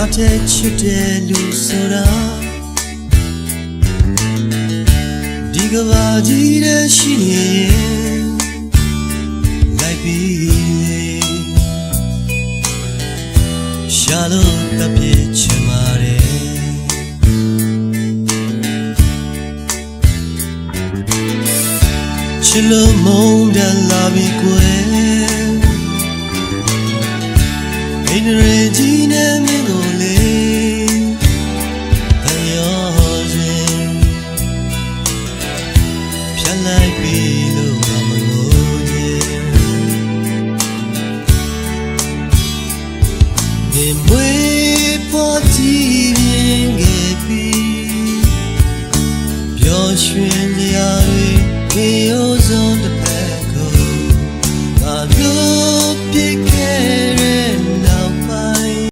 တဲ့ချစ်တဲ့လူဆိုတာဒီကဘာကြီးတဲ့ရှိနေရင်လိုက်ပြီးရှာလို့တပြည့်ချင်ပါတယ်ချစ်လို့မုန်းတယ်လာပြီကွယ်အိန္ဒြေကြီးနဲ့မင်းကိုလေအယောစဉ်ဖြတ်လိုက်ပြီလို့မငိုချင်နေမွေးပေါ်ကြည့်မြင်ခဲ့ပြီပျော်ရွှင်